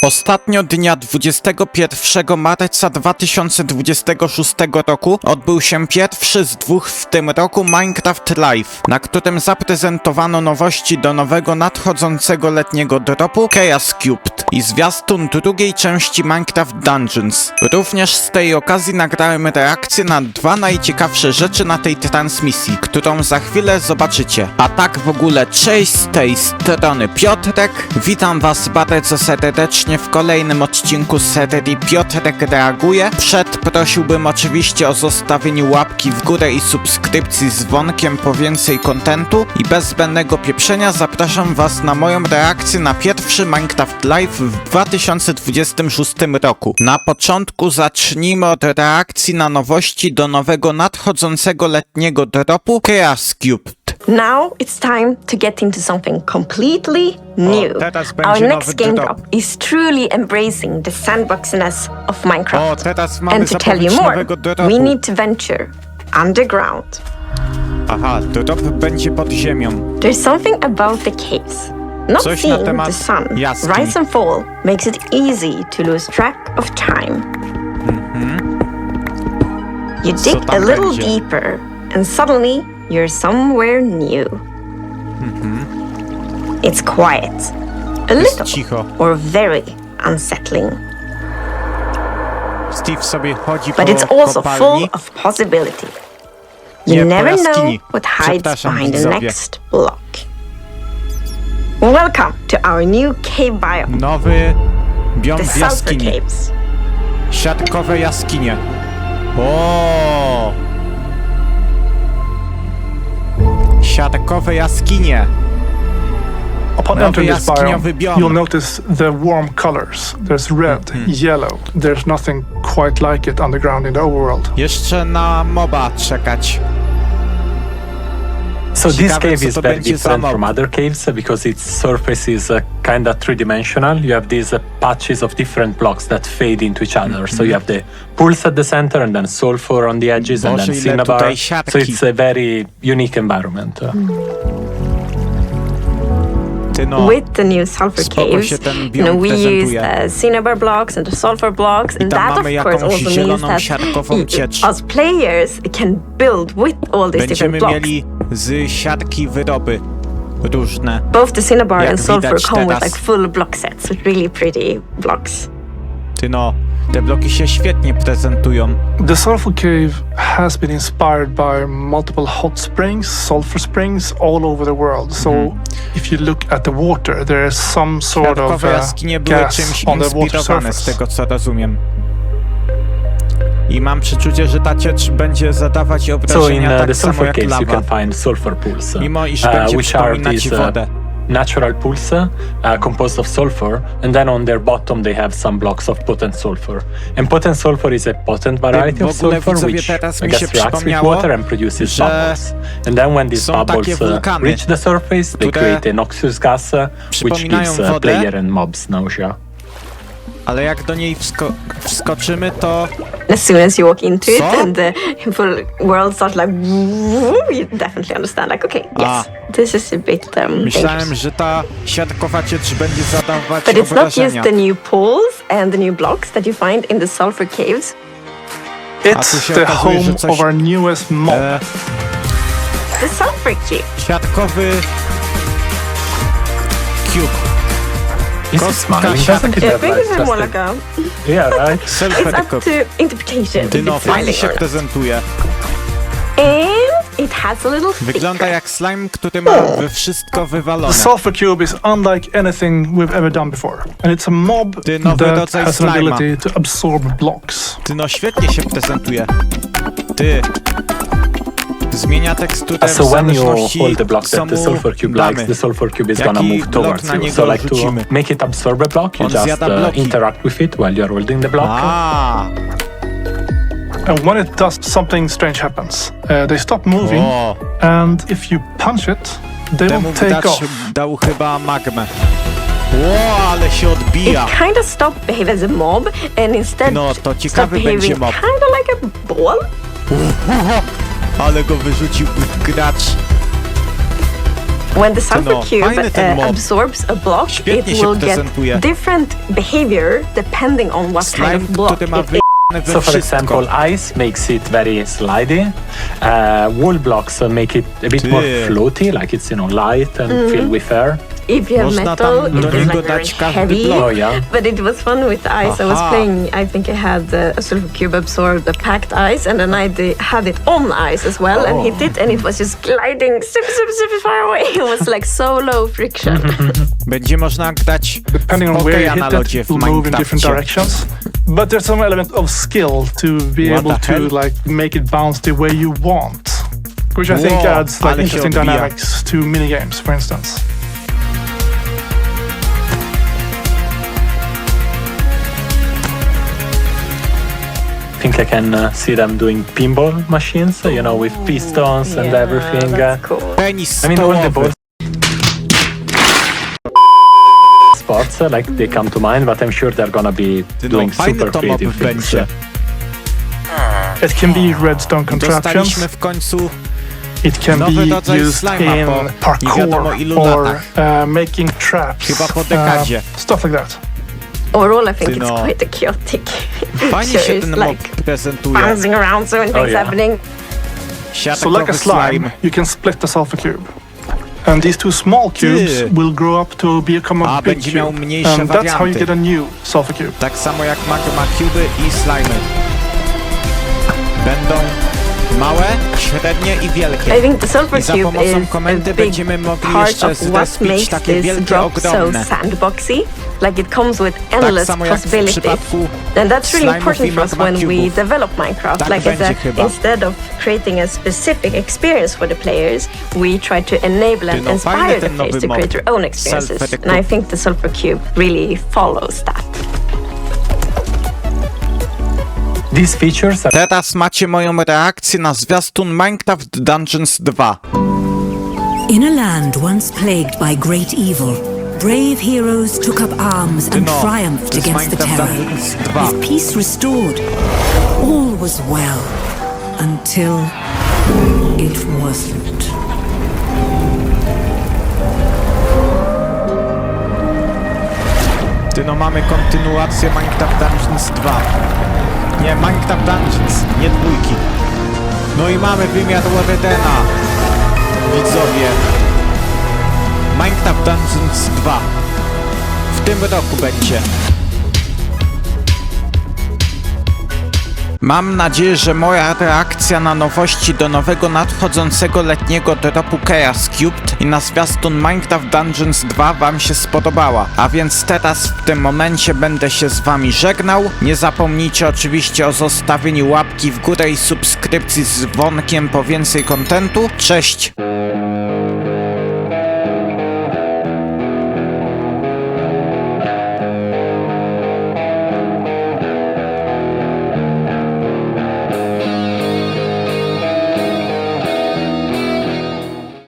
Ostatnio dnia 21 marca 2026 roku odbył się pierwszy z dwóch w tym roku Minecraft Live, na którym zaprezentowano nowości do nowego nadchodzącego letniego dropu Chaos Cubed i zwiastun drugiej części Minecraft Dungeons. Również z tej okazji nagrałem reakcję na dwa najciekawsze rzeczy na tej transmisji, którą za chwilę zobaczycie. A tak w ogóle cześć, z tej strony Piotrek. Witam was bardzo serdecznie w kolejnym odcinku serii Piotrek reaguje. Prosiłbym oczywiście o zostawienie łapki w górę i subskrypcji z dzwonkiem po więcej kontentu i bez zbędnego pieprzenia zapraszam was na moją reakcję na pierwszy Minecraft Live w 2026 roku. Na początku zacznijmy od reakcji na nowości do nowego nadchodzącego letniego dropu Chaos Cubed. Now it's time to get into something completely new. Our next game drop is truly embracing the sandboxiness of Minecraft. And to tell you more, we need to venture underground. Aha, drop będzie pod ziemią. There's something about the caves. Not seeing the sun rise and fall makes it easy to lose track of time. You dig a little deeper and suddenly you're somewhere new. It's quiet, a little, or very unsettling. Steve sobie chodzi but it's also full of possibility. You never know what hides behind the next block. Welcome to our new cave biome. Nowy biom The jaskini. sulfur caves. Siatkowe jaskinie. O! Siatkowe jaskinie. Upon entering this biome, you'll notice the warm colors. There's red, yellow. There's nothing quite like it underground in the overworld. Jeszcze na moba czekać. So this cave is very different from other caves because its surface is kind of three-dimensional. You have these patches of different blocks that fade into each other. So you have the pools at the center and then sulfur on the edges and then cinnabar. So it's a very unique environment. With the new sulfur caves, we use the cinnabar blocks and the sulfur blocks, and that of course also means that us players can build with all these different blocks. Z siatki wyroby różne. Both the cinnabar and sulfur come with like full block sets with really pretty blocks. Te bloki się świetnie prezentują. The sulfur cave has been inspired by multiple hot springs, sulfur springs all over the world. So if you look at the water, there is some sort of gas on the water surface. Z tego co rozumiem. I mam przeczucie, że ta ciecz będzie zadawać obrażenia tak samo jak lawa. You can find sulfur pools, mimo iż będzie przypominać wodę. Natural pools composed of sulfur, and then on their bottom they have some blocks of potent sulfur. And potent sulfur is a potent variety of sulfur which reacts with water and produces bubbles. And then when these bubbles reach the surface, they create a noxious gas which gives player and mobs nausea. Ale jak do niej wskoczymy, to... As soon as you walk into it and the full world starts like... You definitely understand, like, okay, yes, this is a bit Myślałem, że ta siatkowa ciecz będzie zadawać But it's not obrażenia. just the new pools and the new blocks that you find in the sulfur caves. It's the home of our newest mob. The sulfur cube. Siatkowy cube. More like a... Yeah, right? It's up to interpretation. Fajnie się prezentuje. And it has a little Wygląda jak slime, który ma wszystko wywalone. The sulfur cube is unlike anything we've ever done before. And it's a mob that has an ability to absorb blocks. Świetnie się prezentuje. Zmienia teksturę w so when you zależności hold the block that the sulfur cube likes, the sulfur cube is gonna move towards you. So like to make it absorb a block, you just interact with it while you're holding the block. And when it does, something strange happens. They stop moving, and if you punch it, they will take off. Dał chyba magmę. Ale się odbija. It kind of stopped behaving as a mob, and instead to ciekawy będzie mob. Kind of like a ball. Ale go wyrzucił gracz. When the sulfur cube absorbs a block, it will get different behavior depending on what kind of block it is. So for example, ice makes it very slidey. Wall blocks make it a bit more floaty, like it's, light and filled with air. If you have metal, it is like very heavy. Oh, yeah. But it was fun with the ice. I was playing, I think I had a sulfur cube absorb the packed ice, and then I had it on ice as well, and hit it, and it was just gliding super far away. It was like so low friction. Będzie można grać depending on where you hit it, will move in different directions. But there's some element of skill to be able to like make it bounce the way you want, which I think adds like interesting dynamics to minigames, for instance. I think I can see them doing pinball machines, with pistons and everything. That's cool. Penis I mean, all the balls spots, like they come to mind, but I'm sure they're gonna be doing super creative things. It can be redstone contraptions. Dostaliśmy w końcu It can nowy be rodzaj used slima in po nie wiadomo parkour ilu or latach. making traps. Chyba po dekadzie. Stuff like that. Overall, I think it's quite a chaotic Fajnie się ten mob like prezentuje. bouncing around, so many things happening. So like a slime, you can split the sulfur cube. And these two small cubes will grow up to become a big będzie miał cube. mniejsze And that's how you warianty. get a new sulfur cube. Tak samo jak magma cuby i slimy. Będą małe, średnie i wielkie. I think the sulfur I za cube pomocą is komendy a big będziemy mogli part jeszcze of what zrespić makes takie this wielkie, drop so ogromne. sandboxy. Like it comes with Tak endless samo jak w possibilities. przypadku And that's really slime'ów important i for us magma when we cube'ów. develop Minecraft. Tak Like będzie chyba. instead of creating a specific experience for the players, we try to enable and fajny inspire the ten players nowy to mod. create their own experiences. Self-edit. And I think the sulfur cube really follows that. These features are Teraz macie moją reakcję na zwiastun Minecraft Dungeons 2. In a land once plagued by great evil, brave heroes took up arms and triumphed to jest against the Minecraft terror. Dungeons 2. With peace restored, all was well until it wasn't. Mamy kontynuację Minecraft Dungeons 2. Nie, Minecraft Dungeons, nie dwójki. No i mamy wymiar Warredena. Widzowie. Minecraft Dungeons 2. W tym roku będzie. Mam nadzieję, że moja reakcja na nowości do nowego nadchodzącego letniego dropu Chaos Cubed i na zwiastun Minecraft Dungeons 2 wam się spodobała. A więc teraz w tym momencie będę się z wami żegnał. Nie zapomnijcie oczywiście o zostawieniu łapki w górę i subskrypcji z dzwonkiem po więcej kontentu. Cześć!